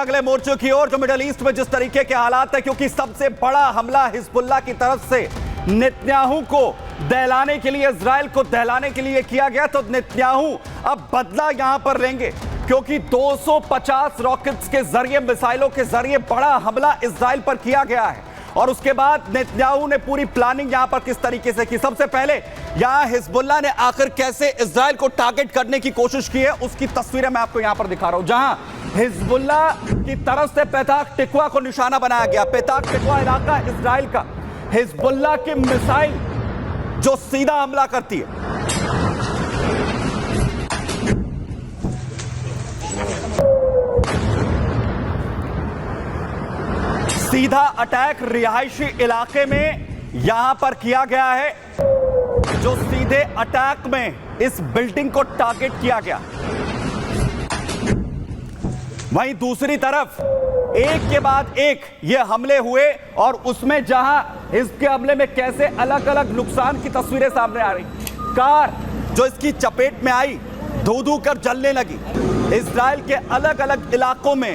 अगले मोर्चे की ओर, जो मिडिल ईस्ट में जिस तरीके के हालात है, क्योंकि सबसे बड़ा हमला हिजबुल्लाह की तरफ से नेतन्याहू को दहलाने के लिए, इजराइल को दहलाने के लिए किया गया। तो नेतन्याहू अब बदला यहां पर लेंगे, क्योंकि 250 रॉकेट्स के जरिए, मिसाइलों के जरिए बड़ा हमला इजराइल पर किया गया है। और उसके बाद नेतन्याहू ने पूरी प्लानिंग यहां पर किस तरीके से की। सबसे पहले यहां हिजबुल्लाह ने आखिर कैसे इजराइल को टारगेट करने की कोशिश की है, उसकी तस्वीरें मैं आपको यहां पर दिखा रहा हूं, जहां हिजबुल्लाह की तरफ से पेताक टिकवा को निशाना बनाया गया। पेताक टिकवा इलाका इजराइल का, हिजबुल्लाह की मिसाइल जो सीधा हमला करती है। सीधा अटैक रिहायशी इलाके में यहां पर किया गया है, जो सीधे अटैक में इस बिल्डिंग को टारगेट किया गया। वहीं दूसरी तरफ एक के बाद एक ये हमले हुए, और उसमें जहां इसके हमले में कैसे अलग अलग नुकसान की तस्वीरें सामने आ रही। कार जो इसकी चपेट में आई धू धू कर जलने लगी। इजराइल के अलग अलग इलाकों में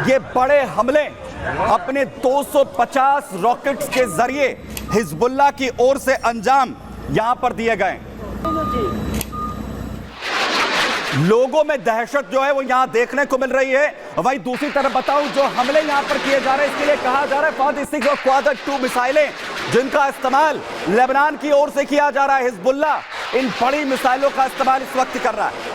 ये बड़े हमले अपने 250 रॉकेट्स के जरिए हिजबुल्लाह की ओर से अंजाम यहां पर दिए गए। लोगों में दहशत जो है वो यहां देखने को मिल रही है। वहीं दूसरी तरफ बताऊं, जो हमले यहां पर किए जा रहे हैं, इसके लिए कहा जा रहा है फादी 6 और क्वादर 2 मिसाइलें, जिनका इस्तेमाल लेबनान की ओर से किया जा रहा है। हिजबुल्लाह इन बड़ी मिसाइलों का इस्तेमाल इस वक्त कर रहा है।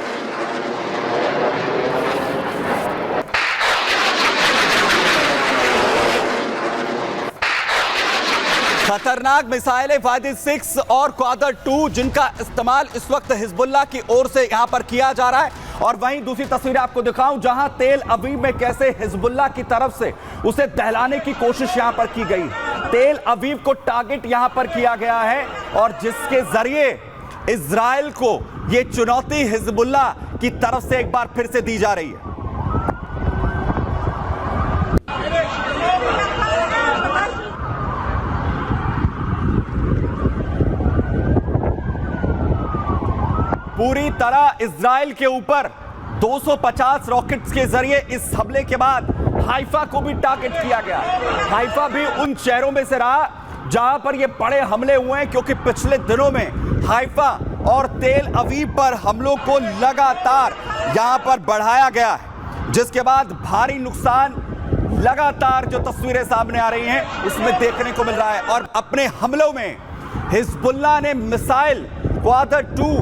खतरनाक मिसाइलें फादी 6 और क्वादर 2, जिनका इस्तेमाल इस वक्त हिजबुल्लाह की ओर से यहां पर किया जा रहा है। और वहीं दूसरी तस्वीर आपको दिखाऊं, जहां तेल अवीव में कैसे हिजबुल्लाह की तरफ से उसे दहलाने की कोशिश यहां पर की गई। तेल अवीव को टारगेट यहां पर किया गया है, और जिसके जरिए इजराइल को यह चुनौती हिजबुल्लाह की तरफ से एक बार फिर से दी जा रही है। पूरी तरह इजराइल के ऊपर 250 रॉकेट्स के जरिए इस हमले के बाद हाइफा को भी टारगेट किया गया। हाइफा भी उन शहरों में से रहा जहां पर ये बड़े हमले हुए हैं, क्योंकि पिछले दिनों में हाइफा और तेल अवीव पर हमलों को लगातार यहां पर बढ़ाया गया है, जिसके बाद भारी नुकसान लगातार जो तस्वीरें सामने आ रही हैं इसमें देखने को मिल रहा है। और अपने हमलों में हिजबुल्लाह ने मिसाइल क्वादर 2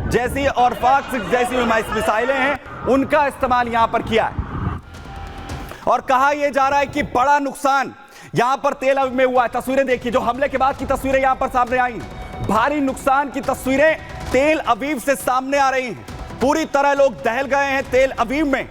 जैसी और फाक 6 जैसी मिसाइलें हैं, उनका इस्तेमाल यहां पर किया है। और कहा यह जा रहा है कि बड़ा नुकसान यहां पर तेल अवीव में हुआ है। तस्वीरें देखिए, जो हमले के बाद की तस्वीरें यहां पर सामने आई, भारी नुकसान की तस्वीरें तेल अवीव से सामने आ रही हैं। पूरी तरह लोग दहल गए हैं तेल अवीव में।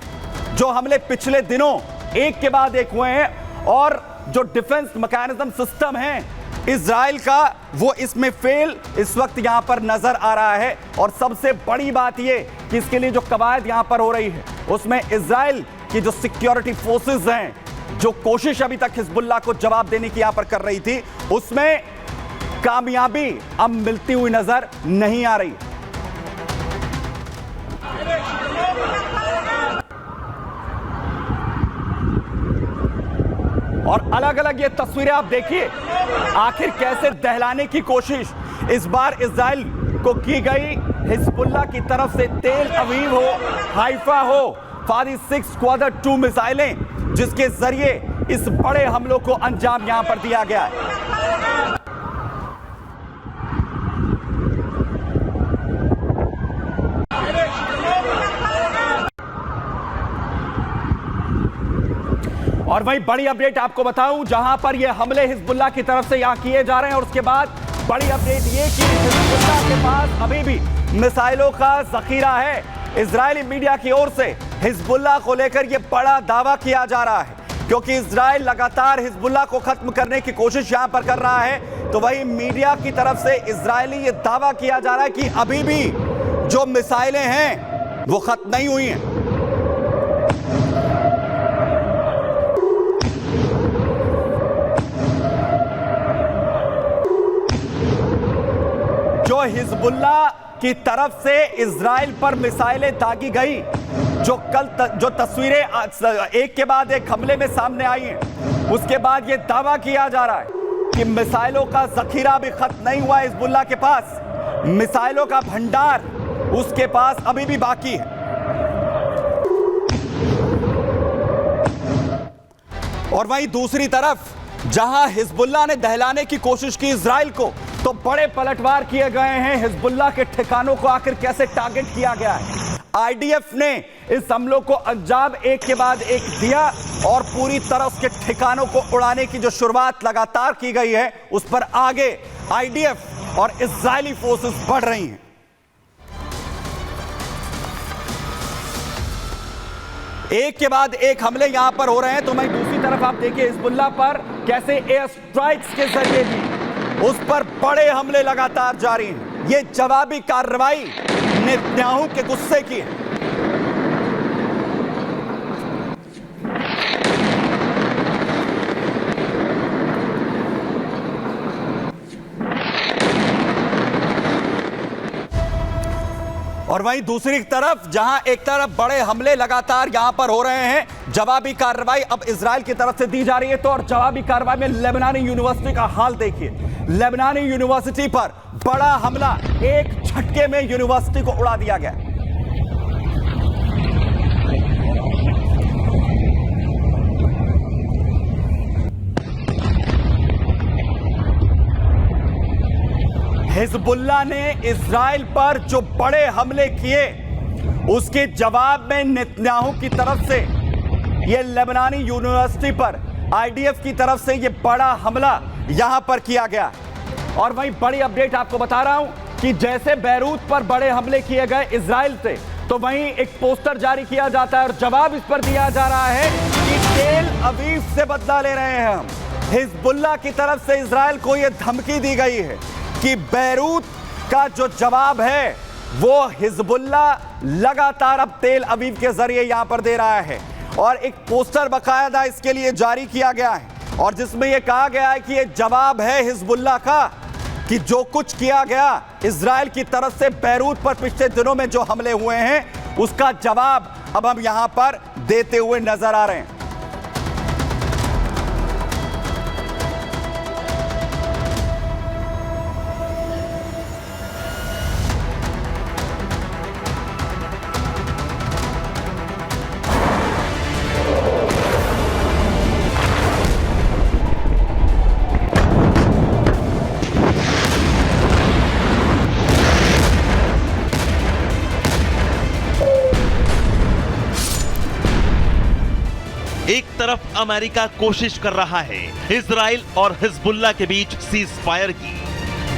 जो हमले पिछले दिनों एक के बाद एक हुए हैं, और जो डिफेंस मैकेनिज्म सिस्टम है इजराइल का, वो इसमें फेल इस वक्त यहां पर नजर आ रहा है। और सबसे बड़ी बात यह कि इसके लिए जो कवायद यहां पर हो रही है, उसमें इजराइल की जो सिक्योरिटी फोर्सेस हैं, जो कोशिश अभी तक हिजबुल्लाह को जवाब देने की यहां पर कर रही थी, उसमें कामयाबी अब मिलती हुई नजर नहीं आ रही। और अलग अलग ये तस्वीरें आप देखिए, आखिर कैसे दहलाने की कोशिश इस बार इजराइल को की गई हिजबुल्लाह की तरफ से। तेल अवीव हो, हाइफा हो, फादी 6 क्वादर 2 मिसाइलें, जिसके जरिए इस बड़े हमलों को अंजाम यहां पर दिया गया है। और वही बड़ी अपडेट आपको बताऊं, जहां पर ये हमले हिजबुल्लाह की तरफ से यहां किए जा रहे हैं, और उसके बाद बड़ी अपडेट ये कि हिजबुल्लाह के पास अभी भी मिसाइलों का जखीरा है। इजरायली मीडिया की ओर से हिजबुल्लाह को लेकर यह बड़ा दावा किया जा रहा है, क्योंकि इजराइल लगातार हिजबुल्लाह को खत्म करने की कोशिश यहां पर कर रहा है। तो वही मीडिया की तरफ से इजरायली ये दावा किया जा रहा है कि अभी भी जो मिसाइलें हैं वो खत्म नहीं हुई हैं। जो हिजबुल्लाह की तरफ से इजराइल पर मिसाइलें दागी गई, जो जो तस्वीरें एक के बाद एक हमले में सामने आई हैं, उसके बाद यह दावा किया जा रहा है कि मिसाइलों का जखीरा भी खत्म नहीं हुआ है हिजबुल्लाह के पास, मिसाइलों का भंडार उसके पास अभी भी बाकी है। और वहीं दूसरी तरफ जहां हिजबुल्लाह ने दहलाने की कोशिश की इजराइल को, तो बड़े पलटवार किए गए हैं। हिजबुल्लाह के ठिकानों को आखिर कैसे टारगेट किया गया है, आईडीएफ ने इस हमलों को अंजाम एक के बाद एक दिया और पूरी तरह उसके ठिकानों को उड़ाने की जो शुरुआत लगातार की गई है, उस पर आगे आईडीएफ और इजरायली फोर्सेस बढ़ रही हैं। एक के बाद एक हमले यहां पर हो रहे हैं, तो मैं दूसरी तरफ आप देखिए हिजबुल्लाह पर कैसे एयर स्ट्राइक्स के जरिए भी उस पर बड़े हमले लगातार जारी हैं। यह जवाबी कार्रवाई नेतन्याहू के गुस्से की है। और वहीं दूसरी तरफ जहां एक तरफ बड़े हमले लगातार यहां पर हो रहे हैं, जवाबी कार्रवाई अब इजराइल की तरफ से दी जा रही है। तो और जवाबी कार्रवाई में लेबनानी यूनिवर्सिटी का हाल देखिए, लेबनानी यूनिवर्सिटी पर बड़ा हमला, एक झटके में यूनिवर्सिटी को उड़ा दिया गया। हिजबुल्लाह ने इजराइल पर जो बड़े हमले किए, उसके जवाब में नेतन्याहू की तरफ से यह लेबनानी यूनिवर्सिटी पर आईडीएफ की तरफ से यह बड़ा हमला यहां पर किया गया। और वहीं बड़ी अपडेट आपको बता रहा हूं कि जैसे बैरूत पर बड़े हमले किए गए इजराइल से, तो वहीं एक पोस्टर जारी किया जाता है और जवाब इस पर दिया जा रहा है कि तेल अवीव से बदला ले रहे हैं हम। हिजबुल्लाह की तरफ से इजराइल को यह धमकी दी गई है कि बैरूत का जो जवाब है वो हिजबुल्लाह लगातार अब तेल अवीव के जरिए यहां पर दे रहा है। और एक पोस्टर बकायदा इसके लिए जारी किया गया है और जिसमें यह कहा गया है कि यह जवाब है हिजबुल्लाह का कि जो कुछ किया गया इजराइल की तरफ से बैरूत पर पिछले दिनों में जो हमले हुए हैं, उसका जवाब अब हम यहां पर देते हुए नजर आ रहे हैं। एक तरफ अमेरिका कोशिश कर रहा है इजराइल और हिजबुल्लाह के बीच सीज फायर की,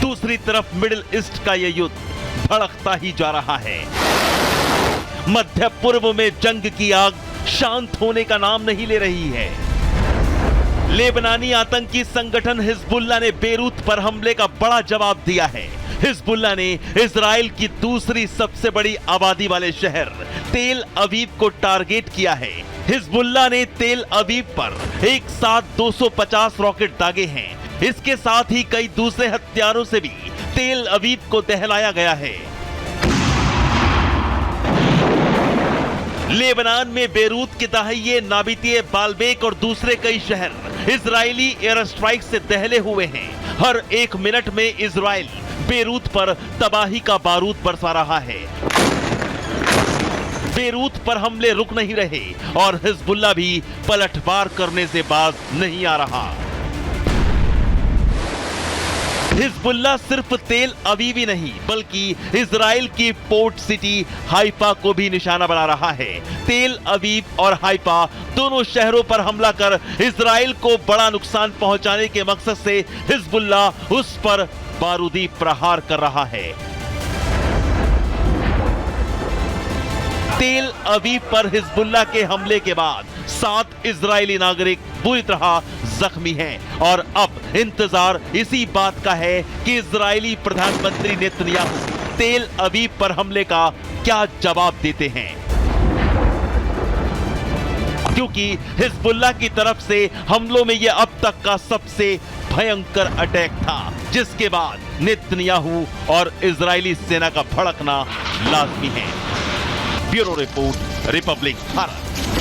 दूसरी तरफ मिडिल ईस्ट का यह युद्ध भड़कता ही जा रहा है। मध्य पूर्व में जंग की आग शांत होने का नाम नहीं ले रही है। लेबनानी आतंकी संगठन हिजबुल्लाह ने बेरूत पर हमले का बड़ा जवाब दिया है। हिजबुल्लाह ने इजराइल की दूसरी सबसे बड़ी आबादी वाले शहर तेल अवीव को टारगेट किया है। हिजबुल्लाह ने तेल अवीव पर एक साथ 250 रॉकेट दागे हैं। इसके साथ ही कई दूसरे हथियारों से भी तेल अवीव को दहलाया गया है। लेबनान में बेरूत के दाहिए नाबितिये बालबेक और दूसरे कई शहर इजरायली एयर स्ट्राइक से दहले हुए हैं। हर एक मिनट में इजराइल बेरूत पर तबाही का बारूद बरसा रहा है। बेरूत पर हमले रुक नहीं रहे और हिजबुल्लाह भी पलटवार करने से बाज नहीं आ रहा। हिजबुल्लाह सिर्फ तेल अवीव ही नहीं बल्कि इजराइल की पोर्ट सिटी हाइफा को भी निशाना बना रहा है। तेल अवीव और हाइफा दोनों शहरों पर हमला कर इजराइल को बड़ा नुकसान पहुंचाने के मकसद से हिजबुल्लाह उस पर बारूदी प्रहार कर रहा है। तेल अवीव पर हिजबुल्लाह के हमले के बाद 7 इजरायली नागरिक बुरी तरह जख्मी हैं और अब इंतजार इसी बात का है कि इजरायली प्रधानमंत्री नेतन्याहू तेल अवीव पर हमले का क्या जवाब देते हैं, क्योंकि हिजबुल्लाह की तरफ से हमलों में यह अब तक का सबसे भयंकर अटैक था, जिसके बाद नेतन्याहू और इजरायली सेना का भड़कना लाजमी है। Bureau report, Republic Bharat.